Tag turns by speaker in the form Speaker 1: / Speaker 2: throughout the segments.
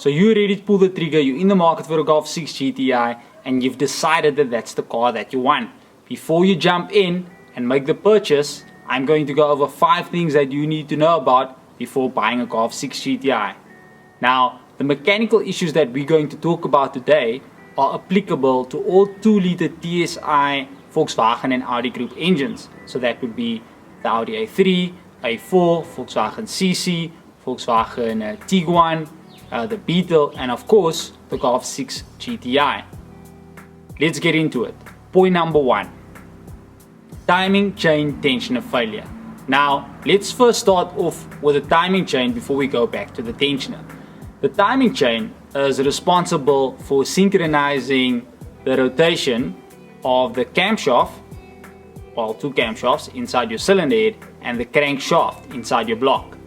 Speaker 1: So you're ready to pull the trigger, you're in the market for a Golf 6 GTI, and you've decided that that's the car that you want. Before you jump in and make the purchase, I'm going to go over 5 things that you need to know about before buying a Golf 6 GTI. Now, the mechanical issues that we're going to talk about today are applicable to all 2-liter TSI Volkswagen and Audi Group engines. So that would be the Audi A3, A4, Volkswagen CC, Volkswagen Tiguan, the Beetle, and of course the Golf 6 GTI. Let's get into it. Point number 1. Timing chain tensioner failure. Now let's first start off with the timing chain before we go back to the tensioner. The timing chain is responsible for synchronizing the rotation of the camshaft, well, 2 camshafts inside your cylinder head, and the crankshaft inside your block.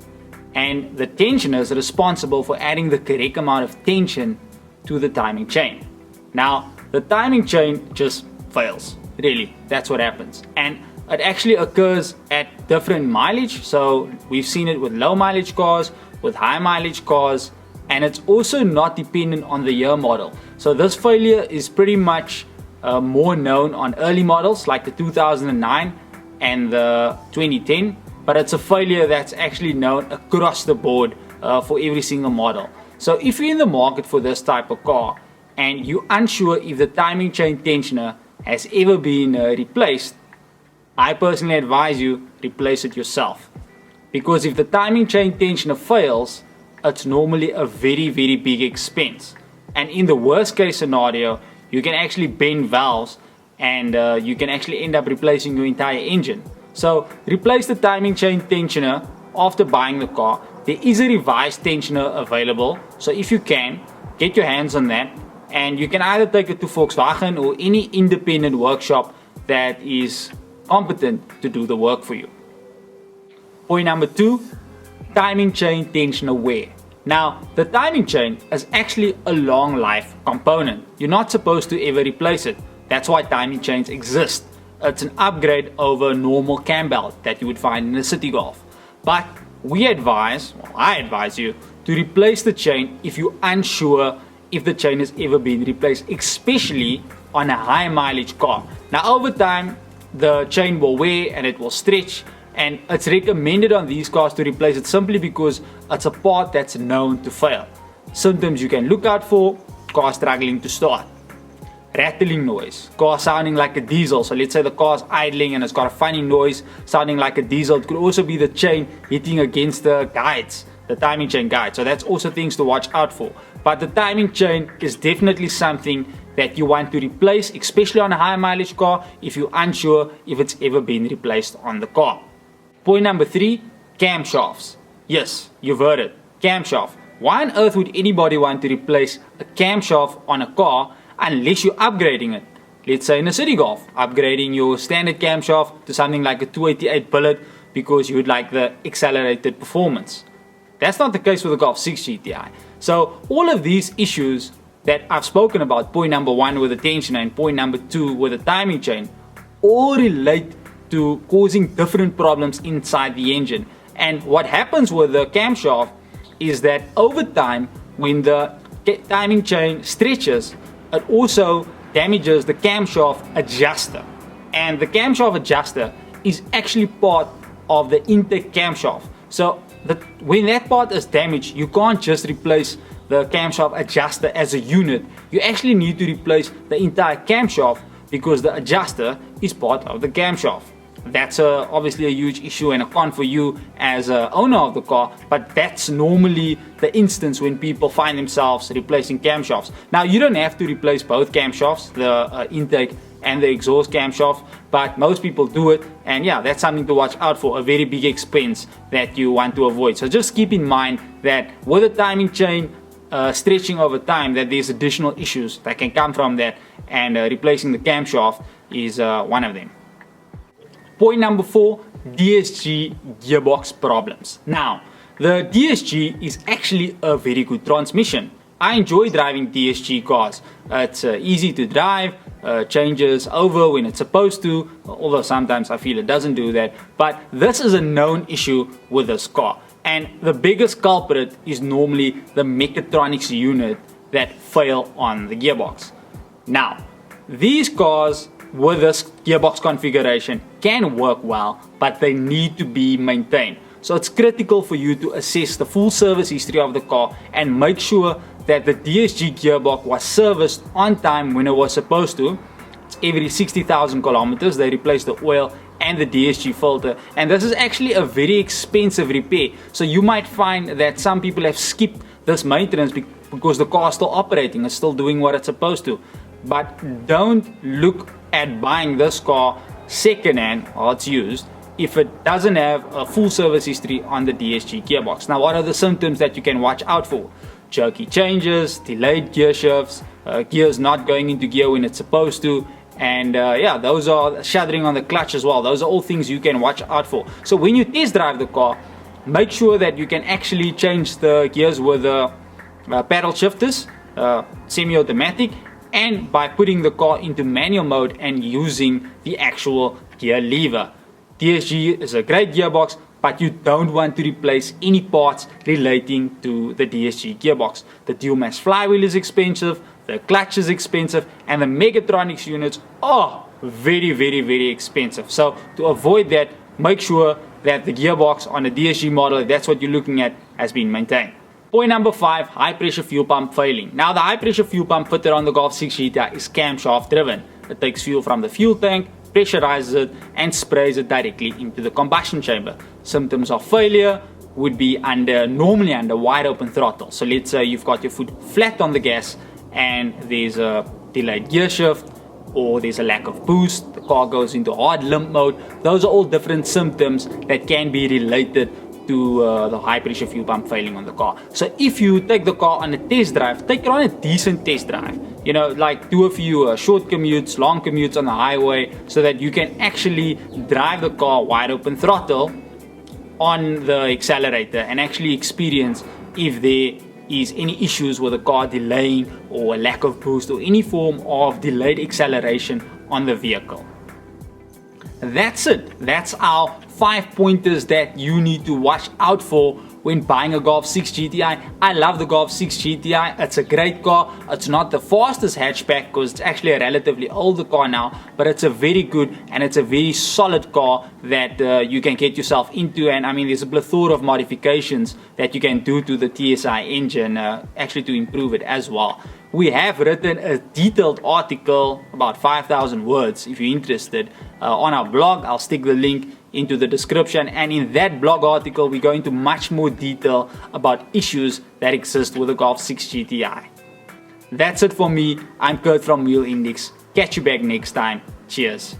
Speaker 1: And the tensioner is responsible for adding the correct amount of tension to the timing chain. Now, the timing chain just fails. Really, that's what happens. And it actually occurs at different mileage. So we've seen it with low mileage cars, with high mileage cars, and it's also not dependent on the year model. So this failure is pretty much more known on early models like the 2009 and the 2010, but it's a failure that's actually known across the board for every single model. So if you're in the market for this type of car and you're unsure if the timing chain tensioner has ever been replaced, I personally advise you replace it yourself, because if the timing chain tensioner fails, it's normally a very big expense, and in the worst case scenario you can actually bend valves and you can actually end up replacing your entire engine. So replace the timing chain tensioner after buying the car. There is a revised tensioner available, so if you can, get your hands on that, and you can either take it to Volkswagen or any independent workshop that is competent to do the work for you. Point number 2, timing chain tensioner wear. Now, the timing chain is actually a long life component. You're not supposed to ever replace it. That's why timing chains exist. It's an upgrade over a normal cam belt that you would find in a city Golf. But I advise you to replace the chain if you're unsure if the chain has ever been replaced, especially on a high mileage car. Now over time, the chain will wear and it will stretch, and it's recommended on these cars to replace it simply because it's a part that's known to fail. Symptoms you can look out for: car struggling to start, rattling noise, car sounding like a diesel. So let's say the car's idling and it's got a funny noise sounding like a diesel. It could also be the chain hitting against the guides, the timing chain guide. So that's also things to watch out for. But the timing chain is definitely something that you want to replace, especially on a high mileage car if you're unsure if it's ever been replaced on the car. Point number 3, camshafts. Yes, you've heard it, camshaft. Why on earth would anybody want to replace a camshaft on a car unless you're upgrading it? Let's say in a city Golf, upgrading your standard camshaft to something like a 288 billet because you would like the accelerated performance. That's not the case with the Golf 6 GTI. So all of these issues that I've spoken about, point number 1 with the tensioner and point number 2 with the timing chain, all relate to causing different problems inside the engine. And what happens with the camshaft is that over time, when the timing chain stretches, it also damages the camshaft adjuster. And the camshaft adjuster is actually part of the intake camshaft. So when that part is damaged, you can't just replace the camshaft adjuster as a unit. You actually need to replace the entire camshaft because the adjuster is part of the camshaft. That's obviously a huge issue and a con for you as an owner of the car, but that's normally the instance when people find themselves replacing camshafts. Now, you don't have to replace both camshafts, the intake and the exhaust camshaft, but most people do it, and yeah, that's something to watch out for, a very big expense that you want to avoid. So just keep in mind that with the timing chain stretching over time, that there's additional issues that can come from that, and replacing the camshaft is one of them. Point number 4, DSG gearbox problems. Now, the DSG is actually a very good transmission. I enjoy driving DSG cars. It's easy to drive, changes over when it's supposed to, although sometimes I feel it doesn't do that. But this is a known issue with this car. And the biggest culprit is normally the mechatronics unit that fail on the gearbox. Now, these cars with this gearbox configuration can work well, but they need to be maintained. So it's critical for you to assess the full service history of the car and make sure that the DSG gearbox was serviced on time when it was supposed to. It's every 60,000 kilometers they replace the oil and the DSG filter, and this is actually a very expensive repair. So you might find that some people have skipped this maintenance because the car is still operating, it's still doing what it's supposed to. But don't look at buying this car second hand or it's used if it doesn't have a full service history on the DSG gearbox. Now, what are the symptoms that you can watch out for? Jerky changes, delayed gear shifts, gears not going into gear when it's supposed to, and yeah, those are shuddering on the clutch as well. Those are all things you can watch out for. So when you test drive the car, make sure that you can actually change the gears with the paddle shifters, semi-automatic, and by putting the car into manual mode and using the actual gear lever. DSG is a great gearbox, but you don't want to replace any parts relating to the DSG gearbox. The dual mass flywheel is expensive, the clutch is expensive, and the mechatronics units are very expensive. So to avoid that, make sure that the gearbox on a DSG model, if that's what you're looking at, has been maintained. Point number 5, high pressure fuel pump failing. Now, the high pressure fuel pump fitted on the Golf 6 Gti is camshaft driven. It takes fuel from the fuel tank, pressurizes it, and sprays it directly into the combustion chamber. Symptoms of failure would be normally under wide open throttle. So let's say you've got your foot flat on the gas and there's a delayed gear shift, or there's a lack of boost, the car goes into hard limp mode. Those are all different symptoms that can be related to the high pressure fuel pump failing on the car. So if you take the car on a test drive, take it on a decent test drive. You know, like do a few short commutes, long commutes on the highway, so that you can actually drive the car wide open throttle on the accelerator and actually experience if there is any issues with the car delaying or a lack of boost or any form of delayed acceleration on the vehicle. That's it. That's our 5 pointers that you need to watch out for when buying a Golf 6 Gti. I love the Golf 6 Gti. It's a great car. It's not the fastest hatchback because it's actually a relatively older car now, but it's a very good and it's a very solid car that you can get yourself into. And I mean, there's a plethora of modifications that you can do to the TSI engine actually to improve it as well. We have written a detailed article, about 5,000 words if you're interested, on our blog. I'll stick the link into the description, and in that blog article we go into much more detail about issues that exist with the Golf 6 Gti. That's it for me. I'm Kurt from Wheel Index. Catch you back next time. Cheers.